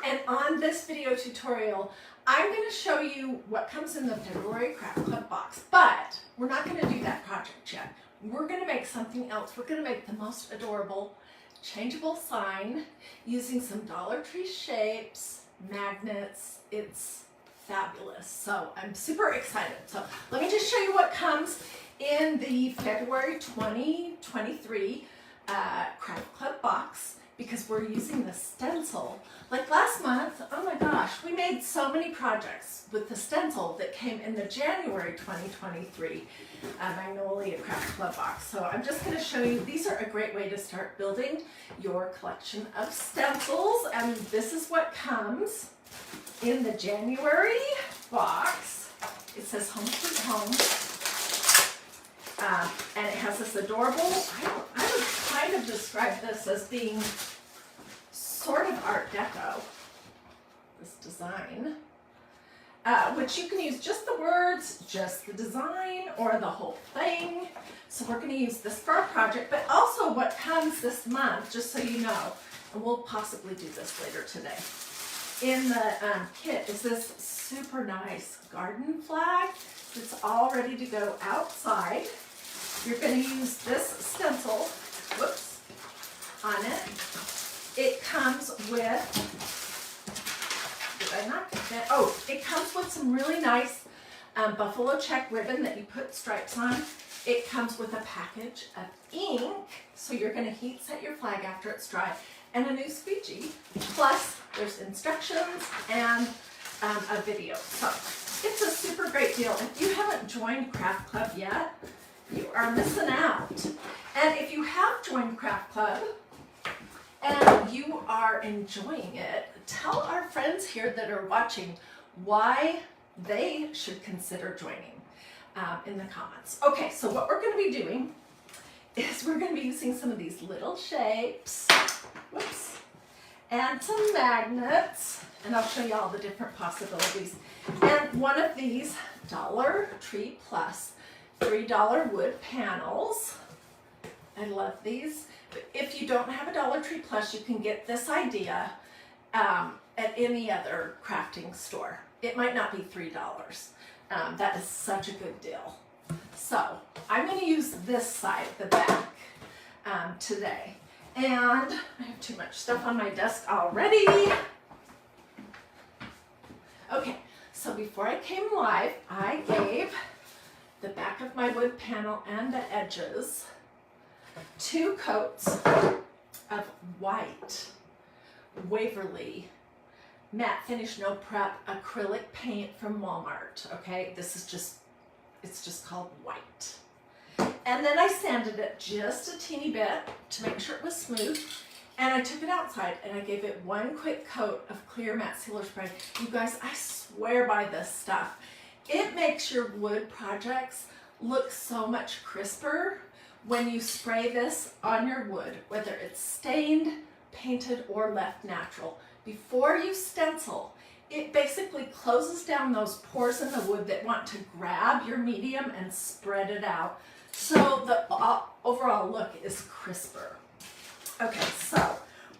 And on this video tutorial, I'm going to show you what comes in the February Craft Club box, but we're not going to do that project yet. We're going to make something else. We're going to make the most adorable changeable sign using some Dollar Tree shapes, magnets. It's fabulous. So I'm super excited. So let me just show you what comes in the February 2023 Craft Club box, because we're using the stencil. Like last month, oh my gosh, we made so many projects with the stencil that came in the January 2023 Magnolia Craft Club box. So I'm just going to show you, these are a great way to start building your collection of stencils, and this is what comes in the January box. It says Home Sweet Home, and it has this adorable, I would kind of describe this as being sort of Art Deco, this design, which you can use just the words, just the design, or the whole thing. So we're going to use this for our project, but also what comes this month, just so you know, and we'll possibly do this later today, in the kit is this super nice garden flag. It's all ready to go outside. You're going to use this stencil, whoops, on it. It comes with, did I not get that? Oh, it comes with some really nice buffalo check ribbon that you put stripes on. It comes with a package of ink, so you're going to heat set your flag after it's dry, and a new squeegee. Plus, there's instructions and a video. So it's a super great deal. If you haven't joined Craft Club yet, you are missing out. And if you have joined Craft Club and you are enjoying it, tell our friends here that are watching why they should consider joining in the comments. Okay, so what we're going to be doing is we're going to be using some of these little shapes, whoops, and some magnets, and I'll show you all the different possibilities. And one of these Dollar Tree Plus $3 wood panels. I love these. But if you don't have a Dollar Tree Plus, you can get this idea at any other crafting store. It might not be $3. That is such a good deal. So I'm going to use this side, the back, today. And I have too much stuff on my desk already. Okay, so before I came live, I gave the back of my wood panel and the edges 2 coats of white Waverly matte finish no prep acrylic paint from Walmart. Okay, this is just, it's just called white. And then I sanded it just a teeny bit to make sure it was smooth, and I took it outside and I gave it 1 quick coat of clear matte sealer spray. You guys, I swear by this stuff. It makes your wood projects look so much crisper when you spray this on your wood, whether it's stained, painted, or left natural. Before you stencil, it basically closes down those pores in the wood that want to grab your medium and spread it out, so the overall look is crisper. Okay, so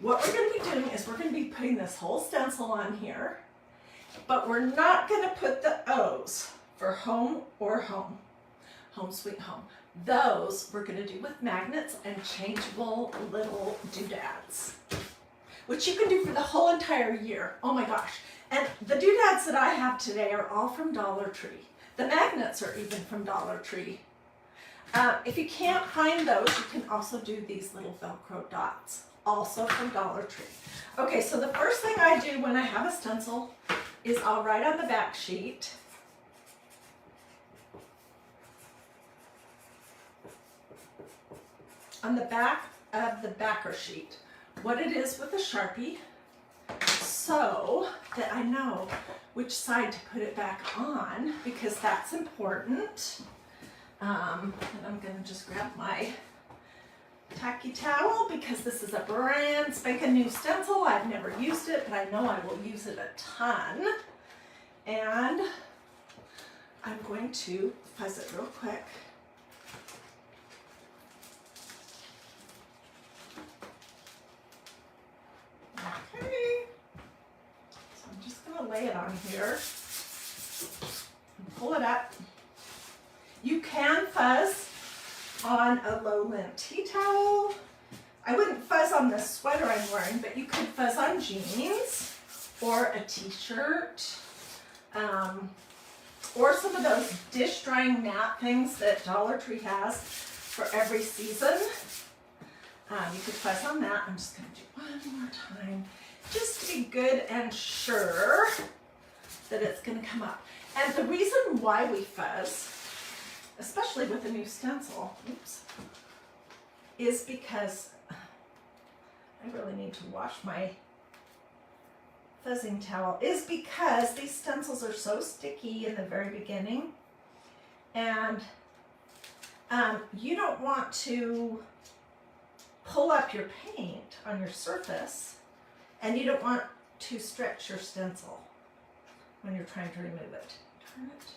what we're going to be doing is we're going to be putting this whole stencil on here, but we're not going to put the O's for home or home. Home Sweet Home. Those we're going to do with magnets and changeable little doodads, which you can do for the whole entire year. Oh my gosh. And the doodads that I have today are all from Dollar Tree. The magnets are even from Dollar Tree. If you can't find those, you can also do these little Velcro dots, also from Dollar Tree. Okay, so the first thing I do when I have a stencil is I'll write on the back sheet on the back of the backer sheet what it is with a Sharpie, so that I know which side to put it back on, because that's important. And I'm going to just grab my tacky towel, because this is a brand spanking new stencil. I've never used it, but I know I will use it a ton. And I'm going to fuzz it real quick. Okay. lay it on here and pull it up. You can fuzz on a low lint tea towel. I wouldn't fuzz on this sweater I'm wearing, but you could fuzz on jeans or a t-shirt, or some of those dish drying mat things that Dollar Tree has for every season. You could fuzz on that. I'm just going to do one more time, just to be good and sure that it's going to come up. And the reason why we fuzz, especially with a new stencil, is because I really need to wash my fuzzing towel, is because these stencils are so sticky in the very beginning, and you don't want to pull up your paint on your surface, and you don't want to stretch your stencil when you're trying to remove it. Turn it.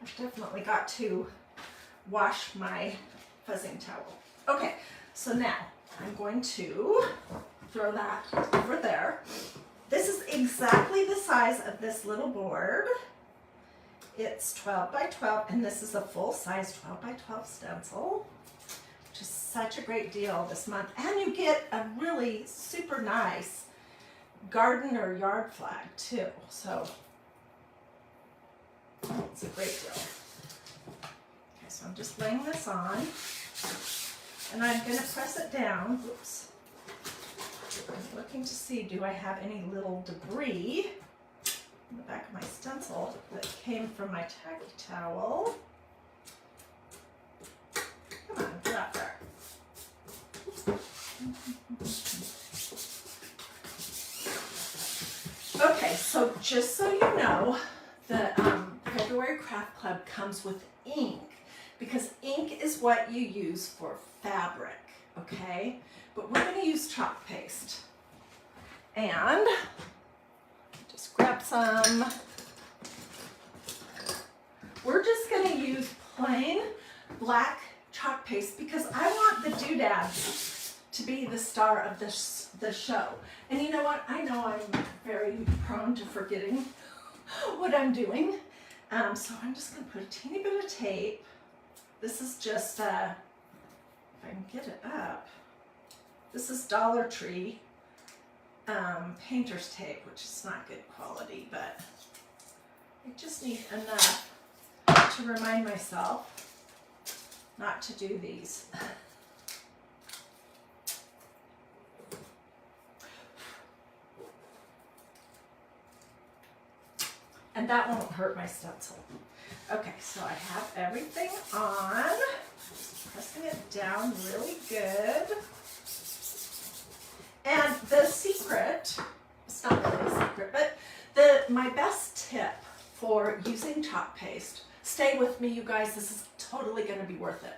I've definitely got to wash my fuzzing towel. Okay, so now I'm going to throw that over there. This is exactly the size of this little board. It's 12 by 12, and this is a full size 12 by 12 stencil, which is such a great deal this month. And you get a really super nice garden or yard flag too. So it's a great deal. Okay, so I'm just laying this on, and I'm going to press it down. Oops. I'm looking to see, do I have any little debris in the back of my stencil that came from my tacky towel? Come on, get out there. Okay, so just so you know, the February Craft Club comes with ink, because ink is what you use for fabric, okay? But we're going to use chalk paste. And just grab some. We're just going to use plain black chalk paste because I want the doodads to be the star of the show. And you know what? I know I'm very prone to forgetting what I'm doing. So I'm just going to put a teeny bit of tape. This is just, if I can get it up, this is Dollar Tree painter's tape, which is not good quality, but I just need enough to remind myself not to do these. And that won't hurt my stencil. Okay, so I have everything on. Just pressing it down really good. And the secret, it's not really a secret, but my best tip for using chalk paste, stay with me you guys, this is totally going to be worth it,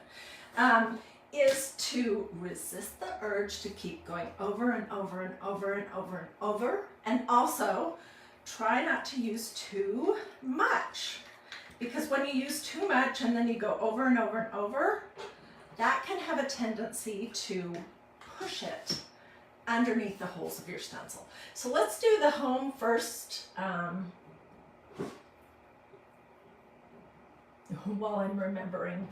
is to resist the urge to keep going over and over and over and over and over, and also try not to use too much, because when you use too much and then you go over and over and over, that can have a tendency to push it underneath the holes of your stencil. So let's do the home first while I'm remembering.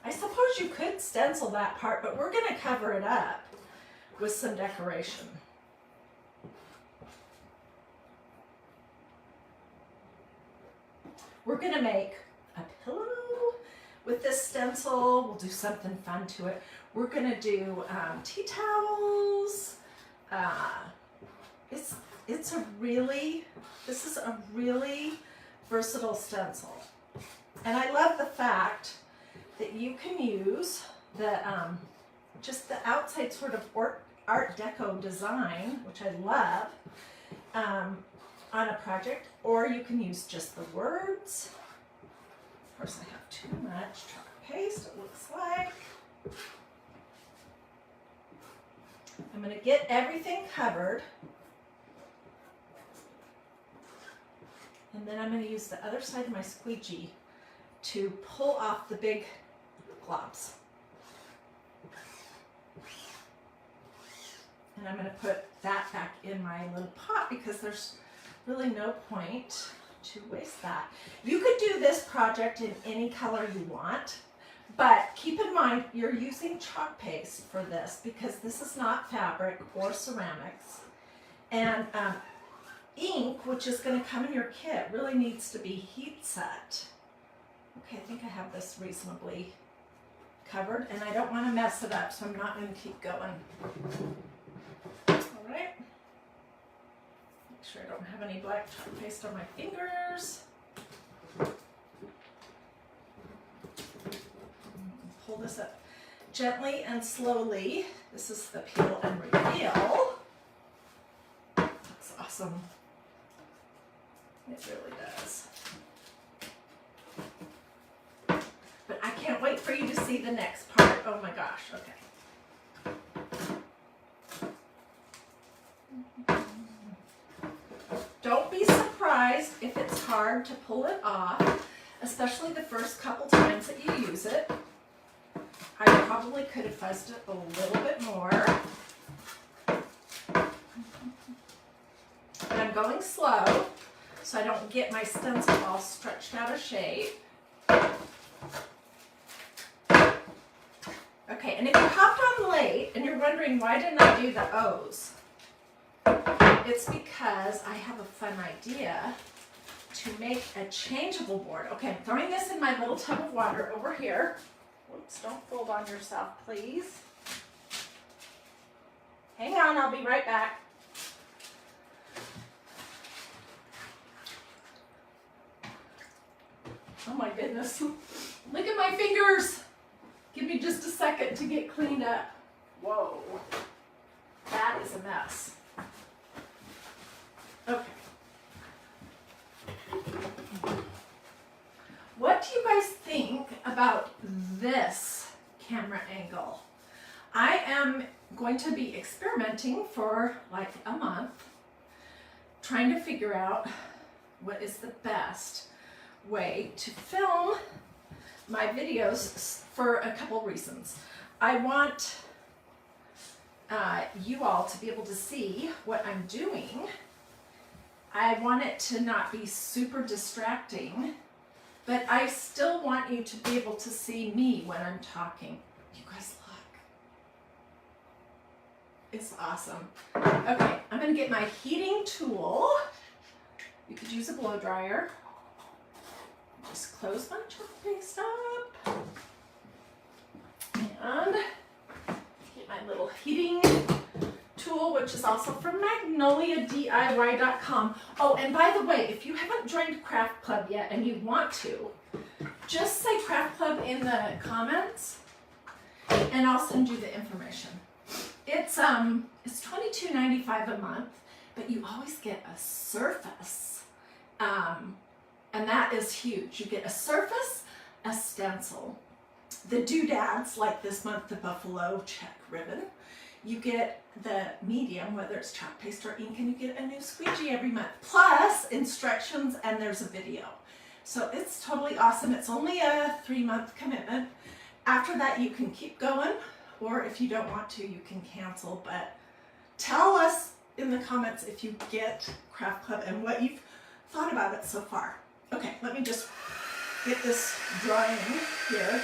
I suppose you could stencil that part, but we're going to cover it up with some decoration. We're going to make a pillow with this stencil. We'll do something fun to it. We're going to do tea towels. This is a really versatile stencil. And I love the fact that you can use the just the outside sort of Art Deco design, which I love, on a project, or you can use just the words. Of course, I have too much chalk paste, it looks like. I'm going to get everything covered, and then I'm going to use the other side of my squeegee to pull off the big globs. And I'm going to put that back in my little pot because there's really no point to waste that. You could do this project in any color you want, but keep in mind you're using chalk paste for this because this is not fabric or ceramics. And ink, which is going to come in your kit, really needs to be heat set. Okay, I think I have this reasonably covered, and I don't want to mess it up, so I'm not going to keep going. All right. Make sure I don't have any black chalk paste on my fingers. Pull this up gently and slowly. This is the peel and reveal. That's awesome. It really does. But I can't wait for you to see the next part. Oh my gosh, okay. Don't be surprised if it's hard to pull it off, especially the first couple times that you use it. I probably could have fuzzed it a little bit more. But I'm going slow so I don't get my stencil all stretched out of shape. Okay, and if you hopped on late and you're wondering why didn't I do the O's, it's because I have a fun idea to make a changeable board. Okay, I'm throwing this in my little tub of water over here. Whoops, don't fold on yourself, please. Hang on, I'll be right back. Oh my goodness, look at my fingers. Give me just a second to get cleaned up. Whoa, that is a mess. Okay. What do you guys think about this camera angle? I am going to be experimenting for like a month, trying to figure out what is the best way to film my videos for a couple reasons. I want you all to be able to see what I'm doing. I want it to not be super distracting, but I still want you to be able to see me when I'm talking. You guys look. It's awesome. Okay, I'm gonna get my heating tool. You could use a blow dryer. Just close my chalk paste up. And get my little heating tool, which is also from MagnoliaDIY.com. Oh, and by the way, if you haven't joined Craft Club yet and you want to, just say Craft Club in the comments and I'll send you the information. It's $22.95 a month, but you always get a surface. And that is huge. You get a surface, a stencil, the doodads, like this month, the buffalo check ribbon. You get the medium, whether it's chalk paste or ink, and you get a new squeegee every month, plus instructions, and there's a video. So it's totally awesome. It's only a 3-month commitment. After that, you can keep going, or if you don't want to, you can cancel. But tell us in the comments if you get Craft Club and what you've thought about it so far. Okay, let me just get this drying here.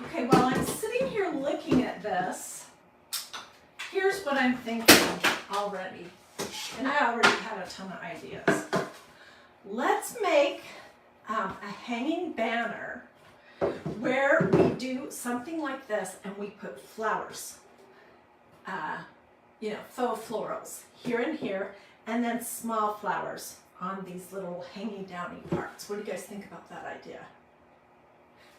Okay, while I'm sitting here looking at this, here's what I'm thinking already. And I already had a ton of ideas. Let's make a hanging banner where we do something like this and we put flowers, faux florals here and here, and then small flowers on these little hangy downy parts. What do you guys think about that idea?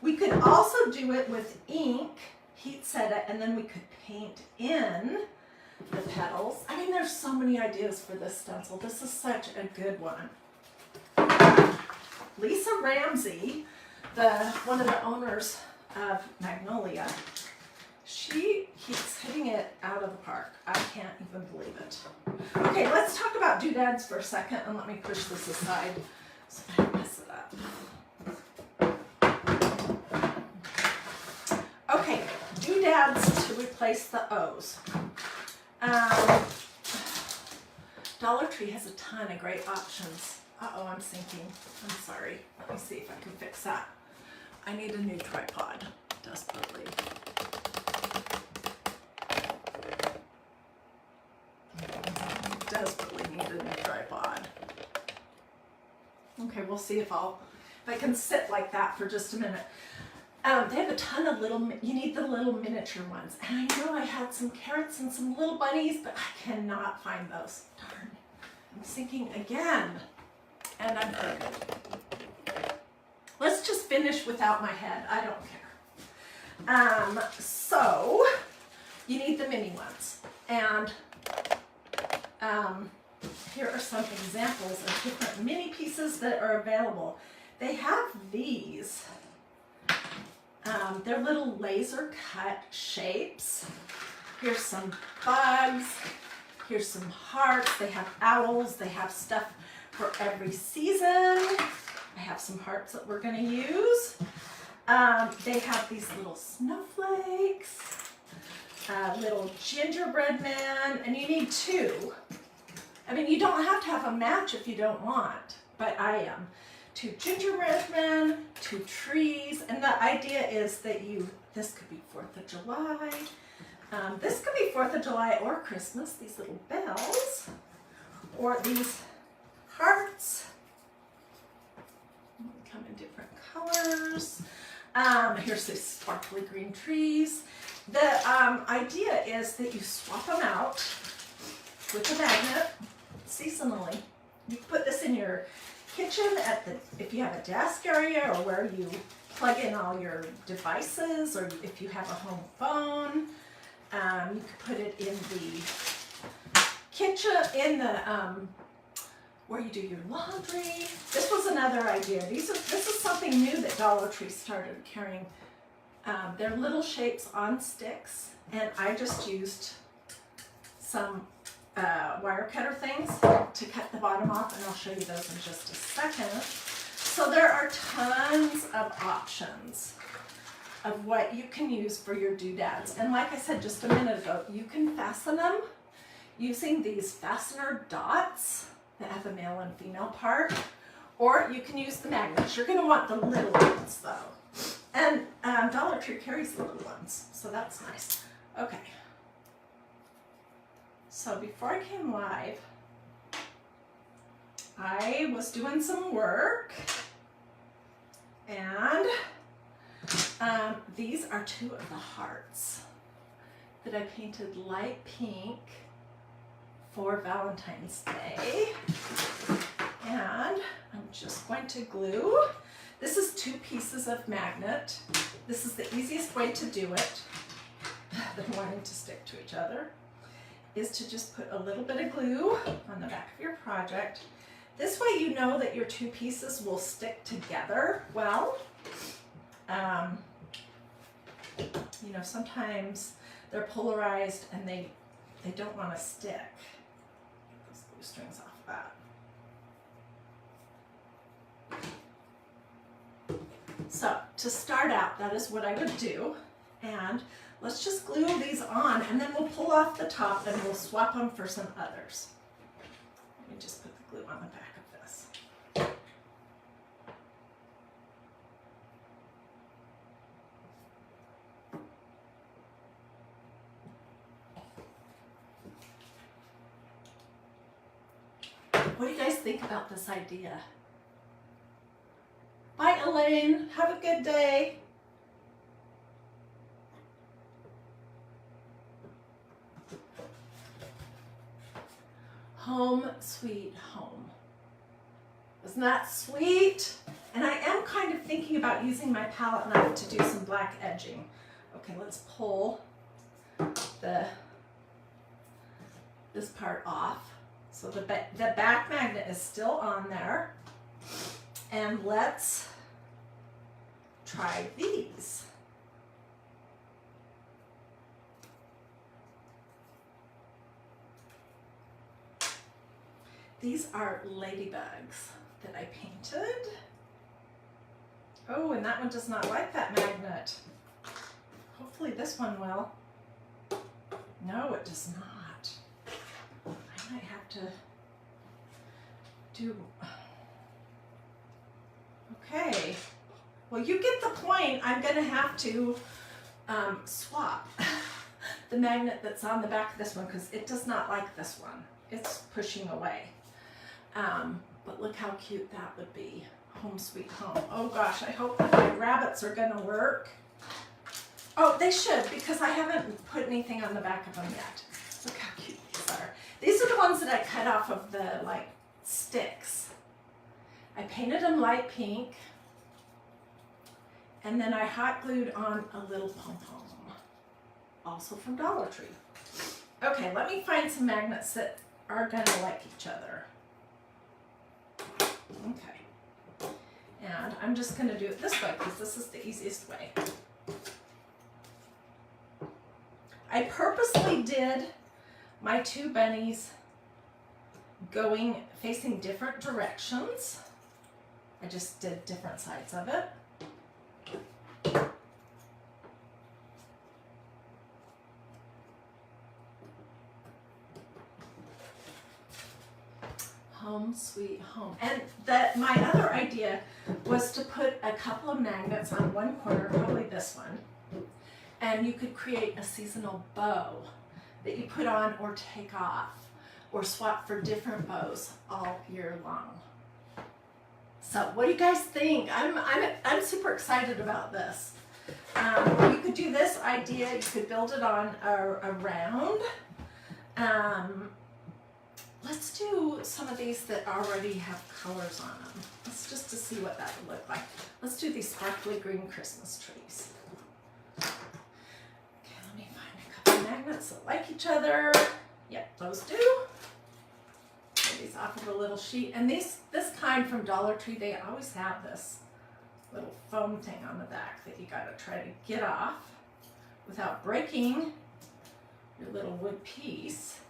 We could also do it with ink, heat set it, and then we could paint in the petals. I mean, there's so many ideas for this stencil. This is such a good one. Lisa Ramsey, one of the owners of Magnolia, she keeps hitting it out of the park. I can't even believe it. Okay, let's talk about doodads for a second, and let me push this aside so I don't mess it up. Okay, doodads to replace the O's. Dollar Tree has a ton of great options. Uh-oh, I'm sinking. I'm sorry. Let me see if I can fix that. I need a new tripod, desperately. Desperately need a new tripod. Okay, we'll see if I can sit like that for just a minute. They have a ton of you need the little miniature ones. And I know I had some carrots and some little bunnies, but I cannot find those. Darn. I'm sinking again. And I'm crooked. Let's just finish without my head. I don't care. So, you need the mini ones. And here are some examples of different mini pieces that are available. They have these. They're little laser cut shapes. Here's some bugs. Here's some hearts. They have owls. They have stuff for every season. I have some hearts that we're going to use. They have these little snowflakes, little gingerbread man, and you need two. I mean, you don't have to have a match if you don't want, but I am. 2 gingerbread men, 2 trees, and the idea is that this could be 4th of July. This could be 4th of July or Christmas, these little bells, or these hearts. Come in different colors. Here's these sparkly green trees. The idea is that you swap them out with a magnet seasonally. You put this in your kitchen if you have a desk area, or where you plug in all your devices, or if you have a home phone. You could put it in the kitchen, where you do your laundry. This was another idea. This is something new that Dollar Tree started carrying. They're little shapes on sticks, and I just used some wire cutter things to cut the bottom off, and I'll show you those in just a second. So there are tons of options of what you can use for your doodads. And like I said just a minute ago, you can fasten them using these fastener dots that have a male and female part, or you can use the magnets. You're going to want the little ones though. And Dollar Tree carries the little ones, so that's nice. Okay. So before I came live, I was doing some work, and these are 2 of the hearts that I painted light pink for Valentine's Day. And I'm just going to glue. This is 2 pieces of magnet. This is the easiest way to do it, than wanting to stick to each other, is to just put a little bit of glue on the back of your project. This way you know that your 2 pieces will stick together well. You know, sometimes they're polarized and they don't want to stick. Get those glue strings off of that. So to start out, that is what I would do. And let's just glue these on, and then we'll pull off the top and we'll swap them for some others. Let me just put the glue on the back of this. What do you guys think about this idea? Bye, Elaine. Have a good day. Home sweet home. Isn't that sweet? And I am kind of thinking about using my palette knife to do some black edging. Okay, let's pull this part off. So the back magnet is still on there. And let's try these. These are ladybugs that I painted. Oh, and that one does not like that magnet. Hopefully this one will. No, it does not. I might have to do... Okay. Well, you get the point. I'm going to have to swap the magnet that's on the back of this one because it does not like this one. It's pushing away. But look how cute that would be. Home sweet home. Oh gosh, I hope that my rabbits are going to work. Oh, they should, because I haven't put anything on the back of them yet. Look how cute these are. These are the ones that I cut off of the sticks. I painted them light pink, and then I hot glued on a little pom-pom, also from Dollar Tree. Okay, let me find some magnets that are gonna like each other. Okay, and I'm just gonna do it this way because this is the easiest way. I purposely did my two bunnies facing different directions. I just did different sides of it. Home sweet home. And my other idea was to put a couple of magnets on one corner, probably this one, and you could create a seasonal bow that you put on or take off or swap for different bows all year long. So what do you guys think? I'm super excited about this. You could do this idea, you could build it on a round. Let's do some of these that already have colors on them. Let's just to see what that would look like. Let's do these sparkly green Christmas trees. Okay, let me find a couple of magnets that like each other. Yep, those do. Get these off of a little sheet. And this kind from Dollar Tree, they always have this little foam thing on the back that you gotta try to get off without breaking your little wood piece.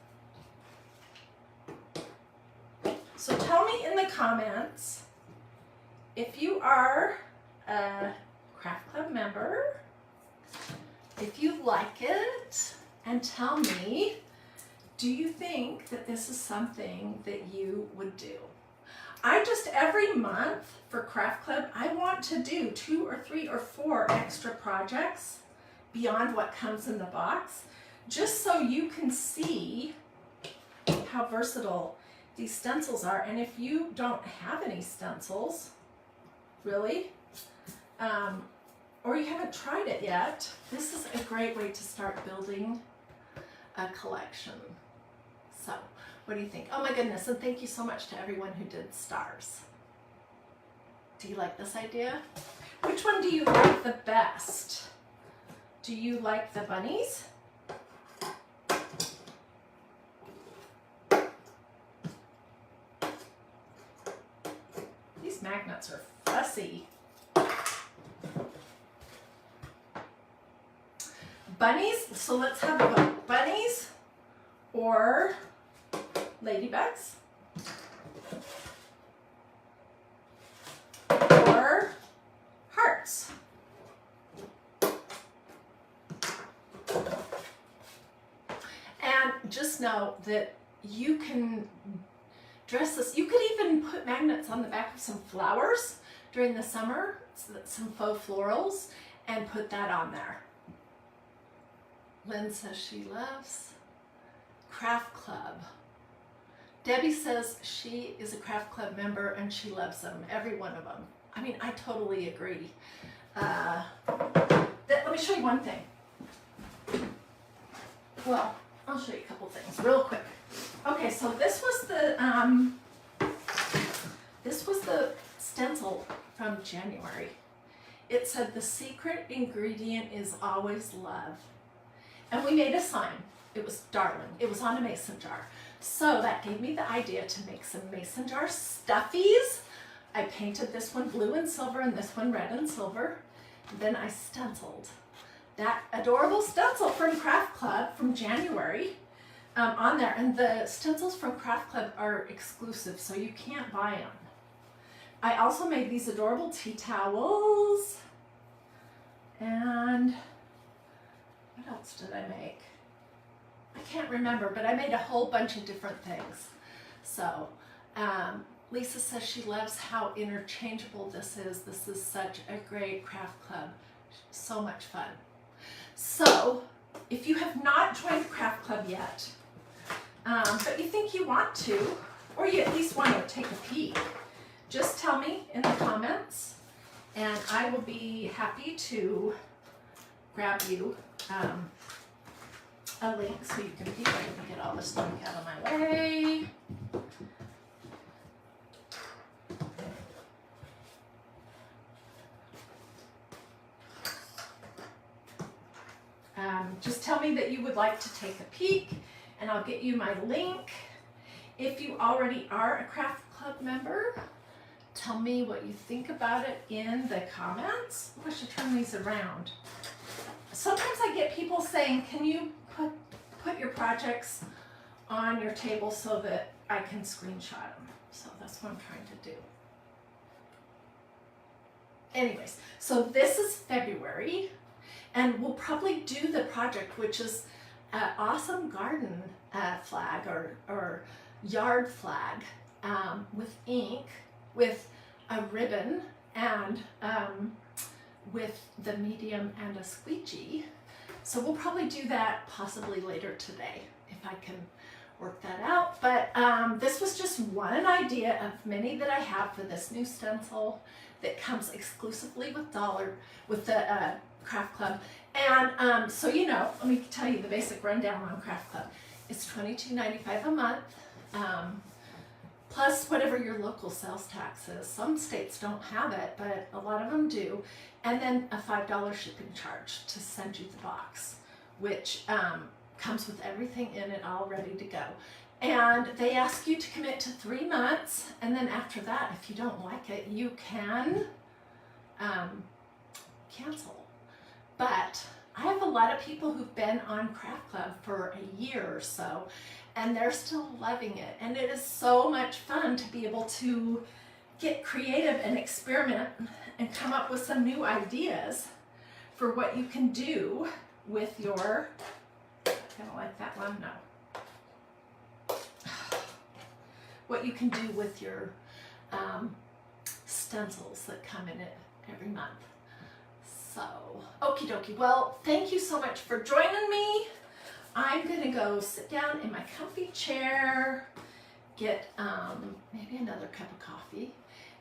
So tell me in the comments if you are a craft club member, if you like it, and tell me, do you think that this is something that you would do? Every month for craft club, I want to do 2 or 3 or 4 extra projects beyond what comes in the box, just so you can see how versatile these stencils are. And if you don't have any stencils, really, or you haven't tried it yet, this is a great way to start building a collection. So, what do you think? Oh my goodness, and thank you so much to everyone who did stars. Do you like this idea? Which one do you like the best? Do you like the bunnies? These magnets are fussy. Bunnies, so let's have bunnies or ladybugs or hearts. And just know that you can dress this. You could even put magnets on the back of some flowers during the summer, some faux florals, and put that on there. Lynn says she loves craft club. Debbie says she is a craft club member and she loves them, every one of them. I mean, I totally agree. Let me show you one thing. Well, I'll show you a couple things real quick. Okay, so this was This was the stencil from January. It said the secret ingredient is always love. And we made a sign. It was darling. It was on a mason jar. So that gave me the idea to make some mason jar stuffies. I painted this one blue and silver and this one red and silver. And then I stenciled that adorable stencil from Craft Club from January on there. And the stencils from Craft Club are exclusive, so you can't buy them. I also made these adorable tea towels. And what else did I make? I can't remember, but I made a whole bunch of different things. So Lisa says she loves how interchangeable this is. This is such a great Craft Club. So much fun. So if you have not joined the Craft Club yet, but you think you want to, or you at least want to take a peek, just tell me in the comments and I will be happy to grab you a link so you can peek. I can get all this stuff out of my way. Just tell me that you would like to take a peek and I'll get you my link. If you already are a Craft Club member, tell me what you think about it in the comments. Oh, I should turn these around. Sometimes I get people saying, can you put your projects on your table so that I can screenshot them? So that's what I'm trying to do. Anyways, so this is February. And we'll probably do the project, which is an awesome garden flag or yard flag with ink, with a ribbon, and with the medium and a squeegee. So we'll probably do that possibly later today if I can work that out. But this was just one idea of many that I have for this new stencil that comes exclusively with the Craft Club. And so, you know, let me tell you the basic rundown on Craft Club. It's $22.95 a month, plus whatever your local sales tax is. Some states don't have it, but a lot of them do. And then a $5 shipping charge to send you the box, which comes with everything in it all ready to go. And they ask you to commit to 3 months, and then after that, if you don't like it, you can cancel. But I have a lot of people who've been on Craft Club for a year or so, and they're still loving it. And it is so much fun to be able to get creative and experiment and come up with some new ideas for what you can do with your, I don't like that one, no. What you can do with your stencils that come in it every month. So, okie dokie. Well, thank you so much for joining me. I'm gonna go sit down in my comfy chair, get maybe another cup of coffee,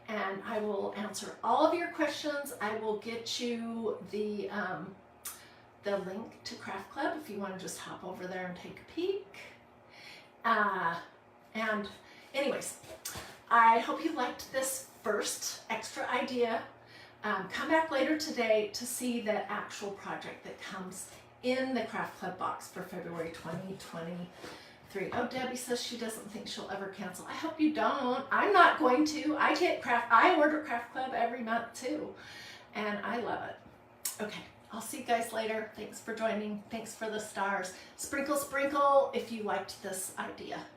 and I will answer all of your questions. I will get you the link to Craft Club if you want to just hop over there and take a peek. And anyways, I hope you liked this first extra idea. Come back later today to see the actual project that comes in the Craft Club box for February 2023. Oh, Debbie says she doesn't think she'll ever cancel. I hope you don't. I'm not going to. I order Craft Club every month too, and I love it. Okay, I'll see you guys later. Thanks for joining. Thanks for the stars. Sprinkle, sprinkle if you liked this idea.